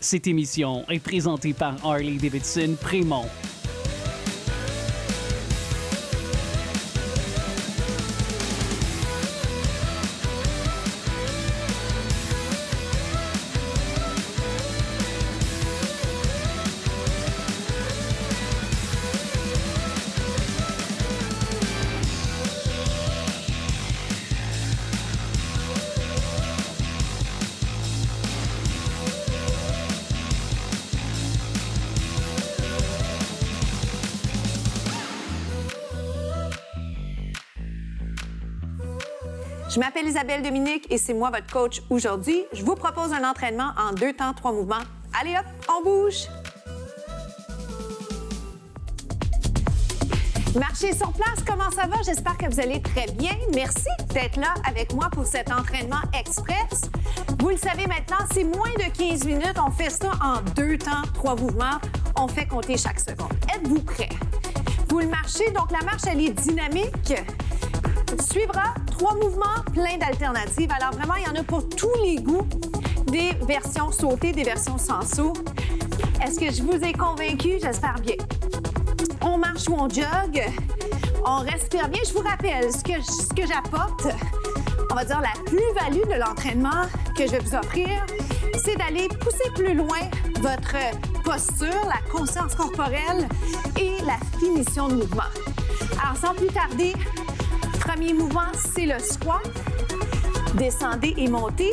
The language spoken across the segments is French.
Cette émission est présentée par Harley-Davidson Prémont. Je m'appelle Isabelle Dominique et c'est moi votre coach aujourd'hui. Je vous propose un entraînement en 2 temps, 3 mouvements. Allez hop, on bouge! Marchez sur place, comment ça va? J'espère que vous allez très bien. Merci d'être là avec moi pour cet entraînement express. Vous le savez maintenant, c'est moins de 15 minutes. On fait ça en 2 temps, 3 mouvements. On fait compter chaque seconde. Êtes-vous prêts? Vous le marchez, donc la marche, elle est dynamique. Suivra 3 mouvements, plein d'alternatives. Alors vraiment, il y en a pour tous les goûts. Des versions sautées, des versions sans saut. Est-ce que je vous ai convaincu? J'espère bien. On marche ou on jogue. On respire bien. Je vous rappelle, ce que j'apporte, on va dire la plus-value de l'entraînement que je vais vous offrir, c'est d'aller pousser plus loin votre posture, la conscience corporelle et la finition de mouvement. Alors, sans plus tarder, premier mouvement, c'est le squat. Descendez et montez.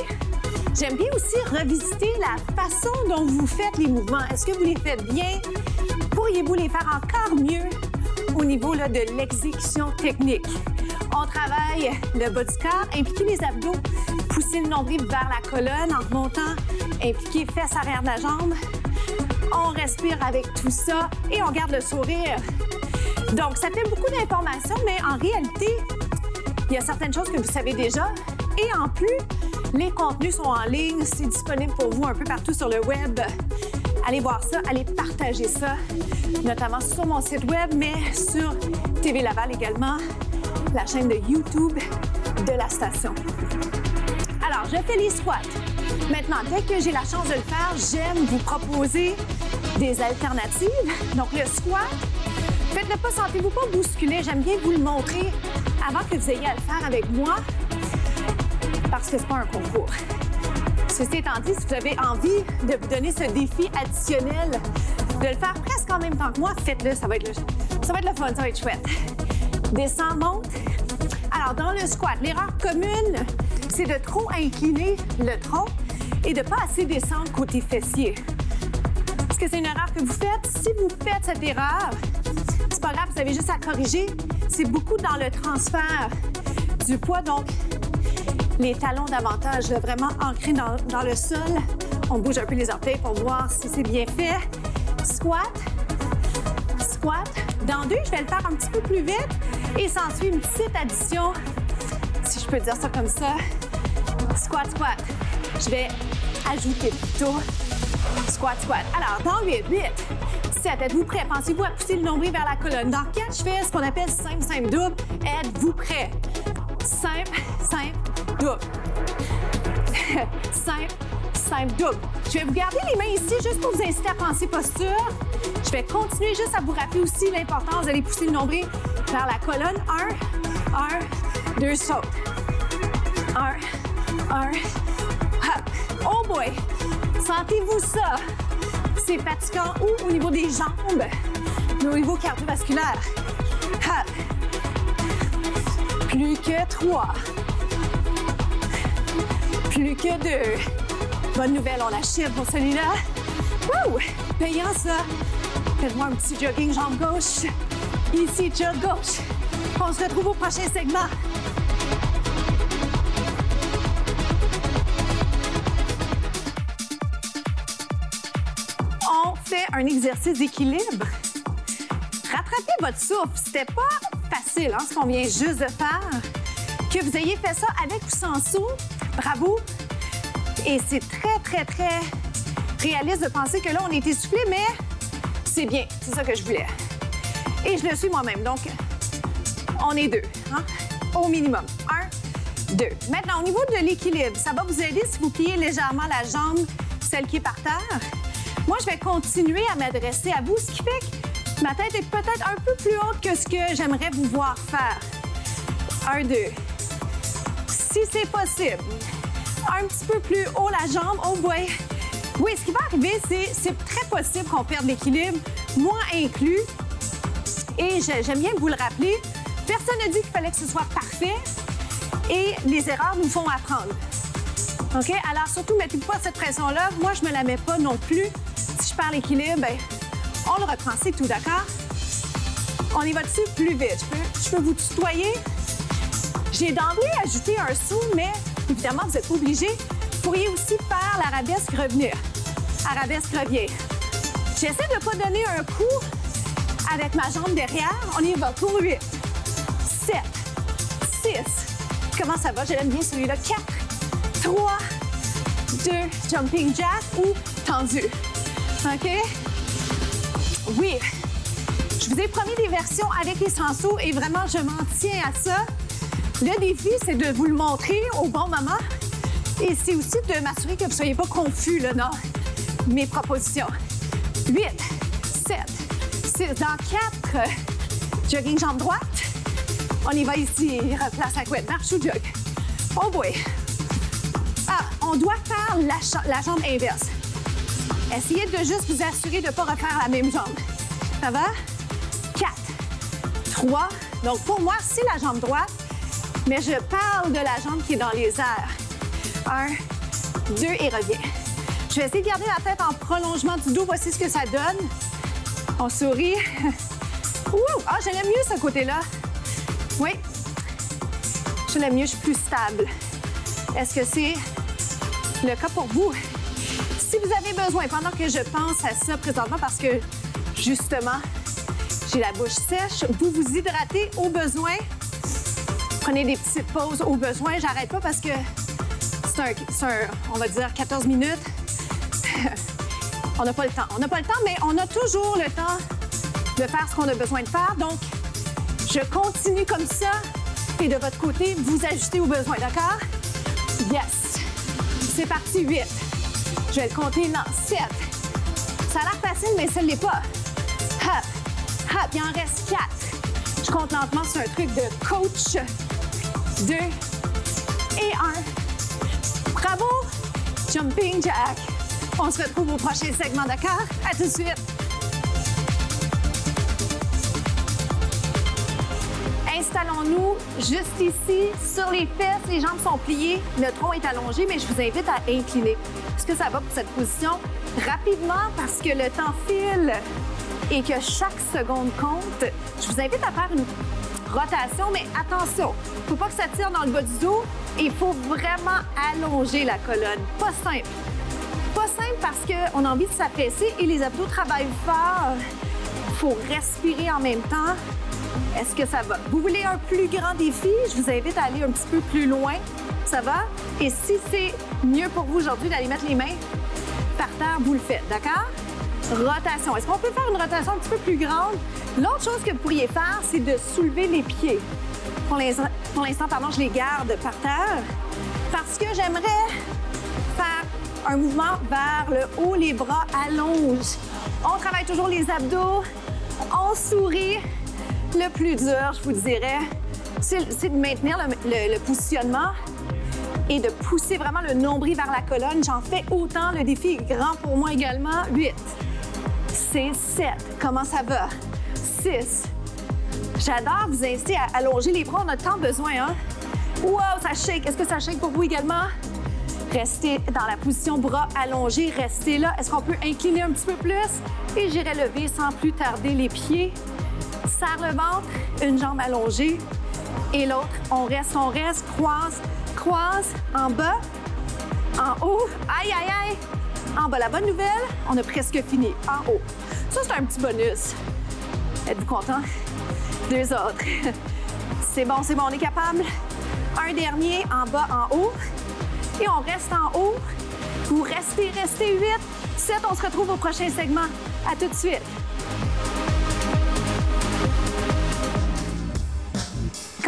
J'aime bien aussi revisiter la façon dont vous faites les mouvements. Est-ce que vous les faites bien? Pourriez-vous les faire encore mieux au niveau là, de l'exécution technique? On travaille le bas du corps, impliquez les abdos, poussez le nombril vers la colonne en remontant, impliquez fesses arrière de la jambe. On respire avec tout ça et on garde le sourire. Donc, ça fait beaucoup d'informations, mais en réalité, il y a certaines choses que vous savez déjà. Et en plus, les contenus sont en ligne. C'est disponible pour vous un peu partout sur le web. Allez voir ça, allez partager ça, notamment sur mon site web, mais sur TV Laval également, la chaîne de YouTube de la station. Alors, je fais les squats. Maintenant, dès que j'ai la chance de le faire, j'aime vous proposer des alternatives. Donc, le squat, faites-le pas, sentez-vous pas bousculer. J'aime bien vous le montrer avant que vous ayez à le faire avec moi, parce que c'est pas un concours. Ceci étant dit, si vous avez envie de vous donner ce défi additionnel, de le faire presque en même temps que moi, faites-le, ça va être le fun, ça va être chouette. Descends, monte. Alors, dans le squat, l'erreur commune, c'est de trop incliner le tronc et de pas assez descendre côté fessier. Est-ce que c'est une erreur que vous faites? Si vous faites cette erreur, c'est pas grave, vous avez juste à corriger. C'est beaucoup dans le transfert du poids, donc les talons davantage, vraiment ancrés dans le sol. On bouge un peu les orteils pour voir si c'est bien fait. Squat, squat. Dans 2, je vais le faire un petit peu plus vite et s'ensuit une petite addition, si je peux dire ça comme ça. Squat, squat. Je vais ajouter plutôt squat, squat. Alors, dans 8, 7, êtes-vous prêts? Pensez-vous à pousser le nombril vers la colonne. Dans 4, je fais ce qu'on appelle simple, simple, double. Êtes-vous prêts? Simple, simple, double. Simple, simple, double. Je vais vous garder les mains ici juste pour vous inciter à penser posture. Je vais continuer juste à vous rappeler aussi l'importance d'aller pousser le nombril vers la colonne. 1, 2, saute. 1, hop. Oh boy! Sentez-vous ça? C'est fatigant ou au niveau des jambes, mais au niveau cardiovasculaire. Hop. Plus que 3. Plus que 2. Bonne nouvelle, on achève pour celui-là. Wouh! Payant ça. Faites-moi un petit jogging jambe gauche. Ici, jog gauche. On se retrouve au prochain segment. On fait un exercice d'équilibre. Rattrapez votre souffle. C'était pas facile, hein, ce qu'on vient juste de faire. Que vous ayez fait ça avec ou sans saut, bravo. Et c'est très, très, très réaliste de penser que là, on est essoufflé, mais c'est bien. C'est ça que je voulais. Et je le suis moi-même. Donc, on est 2, hein, au minimum. 1, 2. Maintenant, au niveau de l'équilibre, ça va vous aider si vous pliez légèrement la jambe celle qui est par terre. Moi, je vais continuer à m'adresser à vous, ce qui fait que ma tête est peut-être un peu plus haute que ce que j'aimerais vous voir faire. 1, 2. Si c'est possible, un petit peu plus haut la jambe. Oh boy! Oui, ce qui va arriver, c'est très possible qu'on perde l'équilibre, moi inclus. Et j'aime bien vous le rappeler, personne n'a dit qu'il fallait que ce soit parfait et les erreurs nous font apprendre. OK? Alors, surtout, mettez pas cette pression-là. Moi, je me la mets pas non plus. Si je perds l'équilibre, bien, on le reprend, c'est tout, d'accord? On y va dessus plus vite. Je peux vous tutoyer. J'ai d'emblée ajouté un saut, mais évidemment, vous êtes obligés. Vous pourriez aussi faire l'arabesque revenir. Arabesque revient. J'essaie de ne pas donner un coup avec ma jambe derrière. On y va pour 8, 7, 6. Comment ça va? Je l'aime bien celui-là. 4, 3, 2, jumping jack ou tendu. OK? Oui. Je vous ai promis des versions avec et sans saut et vraiment, je m'en tiens à ça. Le défi, c'est de vous le montrer au bon moment et c'est aussi de m'assurer que vous ne soyez pas confus là, dans mes propositions. 8, 7, 6. Dans 4, jogging jambe droite. On y va ici. Replace la couette. Marche ou jog. Oh boy. Ah, on doit faire la jambe inverse. Essayez de juste vous assurer de ne pas refaire la même jambe. Ça va? 4, 3. Donc, pour moi, c'est la jambe droite, mais je parle de la jambe qui est dans les airs. 1, 2 et reviens. Je vais essayer de garder la tête en prolongement du dos. Voici ce que ça donne. On sourit. Ouh! Ah, je l'aime mieux, ce côté-là. Oui. Je l'aime mieux, je suis plus stable. Est-ce que c'est le cas pour vous? Si vous avez besoin, pendant que je pense à ça présentement, parce que, justement, j'ai la bouche sèche, vous vous hydratez au besoin. Prenez des petites pauses au besoin. J'arrête pas parce que c'est un, on va dire, 14 minutes. On n'a pas le temps. On n'a pas le temps, mais on a toujours le temps de faire ce qu'on a besoin de faire. Donc, je continue comme ça. Et de votre côté, vous ajustez au besoin, d'accord? Yes! C'est parti, 8. Je vais le compter dans 7. Ça a l'air facile, mais ça ne l'est pas. Hop, hop, il en reste 4. Je compte lentement sur un truc de coach. 2 et 1. Bravo! Jumping jack. On se retrouve au prochain segment, d'accord? À tout de suite. Installons-nous juste ici, sur les fesses. Les jambes sont pliées, le tronc est allongé, mais je vous invite à incliner. Est-ce que ça va pour cette position? Rapidement, parce que le temps file et que chaque seconde compte, je vous invite à faire une rotation, mais attention, il ne faut pas que ça tire dans le bas du dos. Il faut vraiment allonger la colonne. Pas simple. Pas simple parce qu'on a envie de s'affaisser et les abdos travaillent fort. Il faut respirer en même temps. Est-ce que ça va? Vous voulez un plus grand défi? Je vous invite à aller un petit peu plus loin. Ça va? Et si c'est mieux pour vous aujourd'hui d'aller mettre les mains par terre, vous le faites, d'accord? Rotation. Est-ce qu'on peut faire une rotation un petit peu plus grande? L'autre chose que vous pourriez faire, c'est de soulever les pieds. Pour l'instant, pardon, je les garde par terre parce que j'aimerais faire un mouvement vers le haut, les bras allongent. On travaille toujours les abdos, on sourit. Le plus dur, je vous dirais, c'est de maintenir le positionnement et de pousser vraiment le nombril vers la colonne. J'en fais autant. Le défi est grand pour moi également. 8. C'est 7. Comment ça va? 6. J'adore vous inciter à allonger les bras. On a tant besoin, hein? Wow, ça shake. Est-ce que ça shake pour vous également? Restez dans la position bras allongés. Restez là. Est-ce qu'on peut incliner un petit peu plus? Et j'irai lever sans plus tarder les pieds. Serre le ventre, une jambe allongée et l'autre, on reste, croise, croise, en bas, en haut, aïe, aïe, aïe, en bas. La bonne nouvelle, on a presque fini, en haut. Ça, c'est un petit bonus. Êtes-vous content? 2 autres. C'est bon, on est capable. Un dernier, en bas, en haut. Et on reste en haut. Vous restez, 8, 7, on se retrouve au prochain segment. À tout de suite.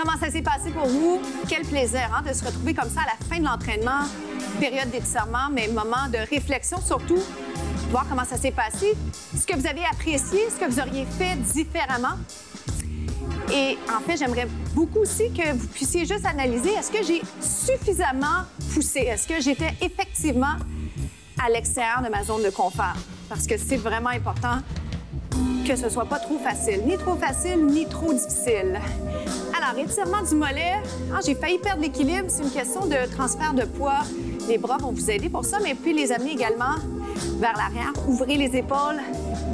Comment ça s'est passé pour vous? Quel plaisir hein, de se retrouver comme ça à la fin de l'entraînement. période d'étirement, mais moment de réflexion surtout, voir comment ça s'est passé, ce que vous avez apprécié, ce que vous auriez fait différemment. Et en fait, j'aimerais beaucoup aussi que vous puissiez juste analyser, est-ce que j'ai suffisamment poussé? Est-ce que j'étais effectivement à l'extérieur de ma zone de confort? Parce que c'est vraiment important que ce soit pas trop facile, ni trop difficile. Alors, étirement du mollet. Ah, j'ai failli perdre l'équilibre. C'est une question de transfert de poids. Les bras vont vous aider pour ça, mais puis les amener également vers l'arrière. Ouvrez les épaules,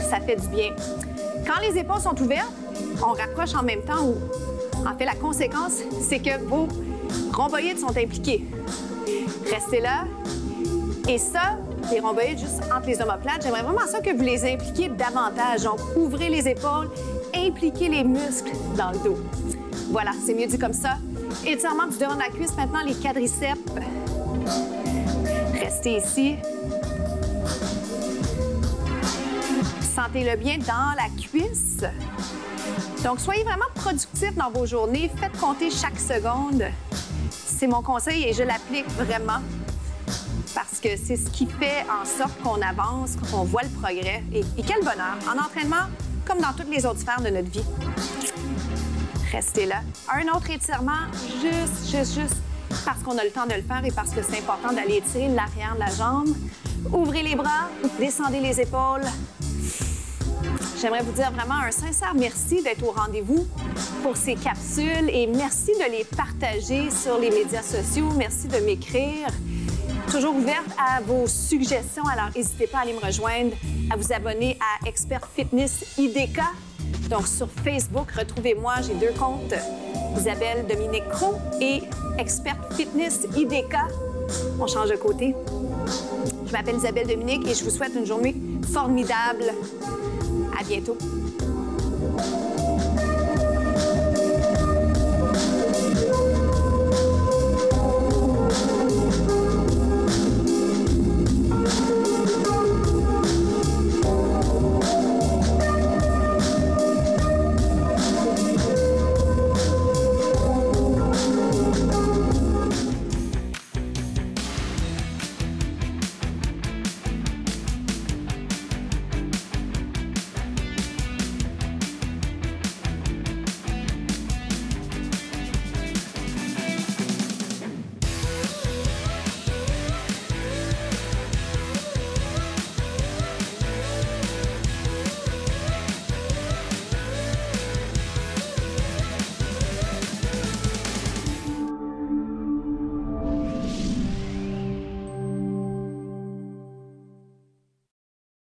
ça fait du bien. Quand les épaules sont ouvertes, on rapproche en même temps. En fait, la conséquence, c'est que vos rhomboïdes sont impliqués. Restez là. Et ça, les rhomboïdes juste entre les omoplates, j'aimerais vraiment ça que vous les impliquiez davantage. Donc, ouvrez les épaules, impliquez les muscles dans le dos. Voilà, c'est mieux dit comme ça. Étirement du devant de la cuisse, maintenant les quadriceps. Restez ici. Sentez-le bien dans la cuisse. Donc, soyez vraiment productifs dans vos journées. Faites compter chaque seconde. C'est mon conseil et je l'applique vraiment parce que c'est ce qui fait en sorte qu'on avance, qu'on voit le progrès. Et quel bonheur! En entraînement, comme dans toutes les autres sphères de notre vie. Restez là. Un autre étirement, juste parce qu'on a le temps de le faire et parce que c'est important d'aller étirer l'arrière de la jambe. Ouvrez les bras, descendez les épaules. J'aimerais vous dire vraiment un sincère merci d'être au rendez-vous pour ces capsules et merci de les partager sur les médias sociaux. Merci de m'écrire. Toujours ouverte à vos suggestions, alors n'hésitez pas à aller me rejoindre, à vous abonner à Expert Fitness IDK. Donc, sur Facebook, retrouvez-moi, j'ai 2 comptes, Isabelle Dominique Cros et Expert Fitness IDK. On change de côté. Je m'appelle Isabelle Dominique et je vous souhaite une journée formidable. À bientôt.